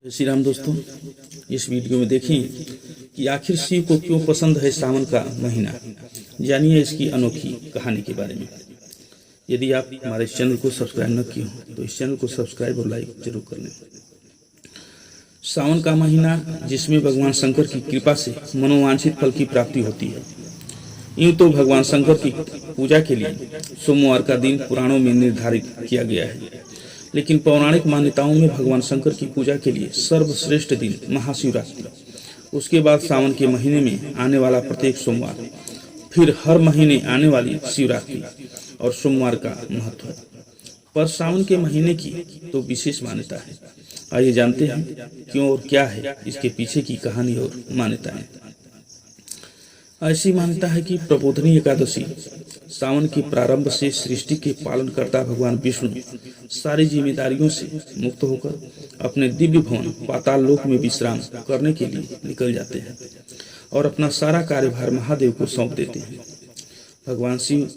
जय श्री राम दोस्तों, इस वीडियो में देखें कि आखिर शिव को क्यों पसंद है सावन का महीना। जानिए इसकी अनोखी कहानी के बारे में। यदि आप हमारे इस चैनल को सब्सक्राइब न किए हो तो इस चैनल को सब्सक्राइब और लाइक जरूर कर लें। सावन का महीना जिसमें भगवान शंकर की कृपा से मनोवांछित फल की प्राप्ति होती है। यूं तो भगवान शंकर की पूजा के लिए सोमवार का दिन पुराणों में निर्धारित किया गया है, लेकिन पौराणिक मान्यताओं में भगवान शंकर की पूजा के लिए सर्वश्रेष्ठ दिन महाशिवरात्रि, उसके बाद सावन के महीने में आने वाला प्रत्येक सोमवार, फिर हर महीने आने वाली शिवरात्रि और सोमवार का महत्व है। पर सावन के महीने की तो विशेष मान्यता है। आइए जानते हैं क्यों और क्या है इसके पीछे की कहानी और मान्यताएं। ऐसी मान्यता है कि प्रबोधनी एकादशी सावन के प्रारंभ से सृष्टि के पालन करता भगवान विष्णु सारी जिम्मेदारियों से मुक्त होकर अपने दिव्य भवन पाताल लोक में विश्राम करने के लिए निकल जाते हैं और अपना सारा कार्यभार महादेव को सौंप देते हैं। भगवान शिव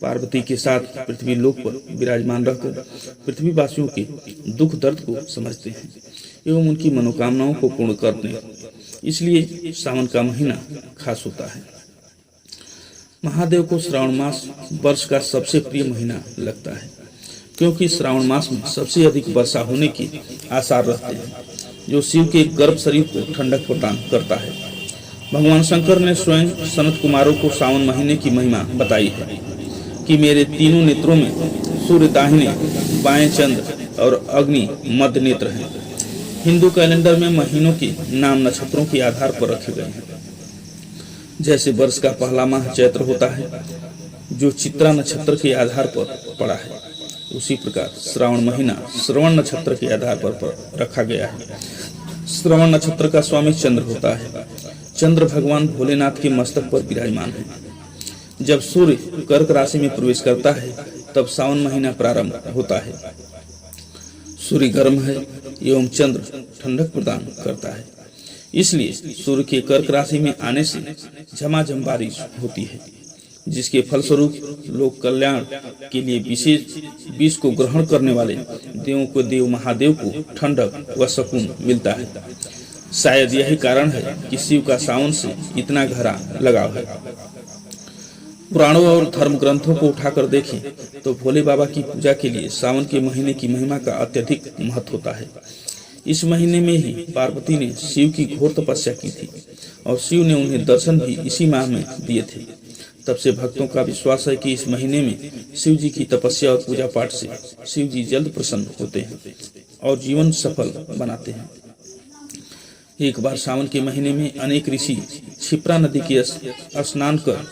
पार्वती के साथ पृथ्वी लोक पर विराजमान रहकर पृथ्वीवासियों के दुख दर्द को समझते हैं एवं उनकी मनोकामनाओं को पूर्ण करते हैं। इसलिए सावन का महीना खास होता है। महादेव को श्रावण मास वर्ष का सबसे प्रिय महीना लगता है, क्योंकि श्रावण मास में सबसे अधिक वर्षा होने के आसार रहते हैं, जो शिव के गर्भ शरीर को ठंडक प्रदान करता है। भगवान शंकर ने स्वयं सनत कुमारों को सावन महीने की महिमा बताई है कि मेरे तीनों नेत्रों में सूर्य दाहिने बाएं चंद्र और अग्नि मध्य नेत्र हैं। हिंदू कैलेंडर में महीनों के नाम नक्षत्रों के आधार पर रखे गए हैं। जैसे वर्ष का पहला माह चैत्र होता है, जो चित्रा नक्षत्र के आधार पर पड़ा है, उसी प्रकार श्रावण महीना श्रवण नक्षत्र के आधार पर रखा गया है। श्रवण नक्षत्र का स्वामी चंद्र होता है। चंद्र भगवान भोलेनाथ के मस्तक पर विराजमान है। जब सूर्य कर्क राशि में प्रवेश करता है तब सावन महीना प्रारंभ होता है। सूर्य गर्म है एवं चंद्र ठंडक प्रदान करता है, इसलिए सूर्य के कर्क राशि में आने से झमाझम बारिश होती है, जिसके फलस्वरूप लोक कल्याण के लिए विशेष विष को ग्रहण करने वाले देवों को देव महादेव को ठंडक व सुकून मिलता है। शायद यही कारण है कि शिव का सावन से इतना गहरा लगाव है। पुराणों और धर्म ग्रंथों को उठाकर देखें तो भोले बाबा की पूजा के लिए सावन के महीने की महिमा का अत्यधिक महत्व होता है। इस महीने में ही पार्वती ने शिव की घोर तपस्या की थी और शिव ने उन्हें दर्शन भी इसी माह में दिए थे। तब से भक्तों का विश्वास है कि इस महीने में शिव जी की तपस्या और पूजा पाठ से शिव जी जल्द प्रसन्न होते हैं और जीवन सफल बनाते हैं। एक बार सावन के महीने में अनेक ऋषि क्षिप्रा नदी के स्नान कर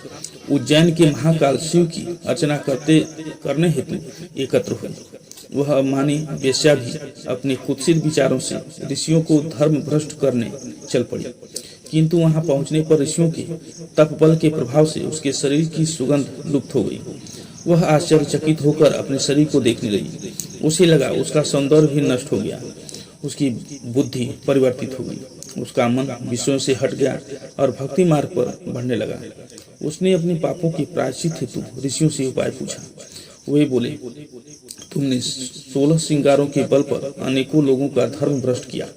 उज्जैन के महाकाल शिव की अर्चना करने हेतु एकत्र हुए। वह मानी वेश्या भी अपने कुत्सित विचारों से ऋषियों को धर्म भ्रष्ट करने चल पड़ी, किंतु वहां पहुंचने पर ऋषियों के तप बल के प्रभाव से उसके शरीर की सुगंध लुप्त हो गई। वह आश्चर्यचकित होकर अपने शरीर को देखने लगी। उसे लगा उसका सौंदर्य भी नष्ट हो गया, उसकी बुद्धि परिवर्तित हो गई, उसका मन विषयों से हट गया और भक्ति मार्ग पर बढ़ने लगा। उसने अपने पापों के प्रायश्चित हेतु ऋषियों से उपाय पूछा। वे बोले, तुमने 16 श्रृंगारों के बल पर अनेकों लोगों का धर्म भ्रष्ट किया।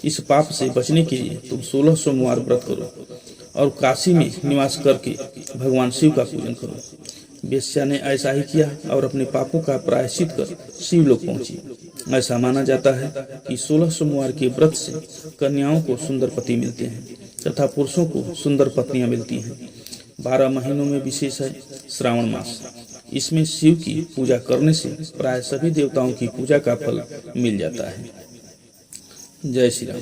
इस पाप से बचने के लिए तुम 16 सोमवार व्रत करो और काशी में निवास करके भगवान शिव का पूजन करो। वेश्या ने ऐसा ही किया और अपने पापों का प्रायश्चित कर शिवलोक पहुंची। ऐसा माना जाता है कि 16 सोमवार के व्रत से कन्याओं को सुंदर पति मिलते हैं तथा पुरुषों को सुंदर पत्नियां मिलती हैं। 12 महीनों में विशेष है श्रावण मास। इसमें शिव की पूजा करने से प्राय सभी देवताओं की पूजा का फल मिल जाता है। जय श्री राम।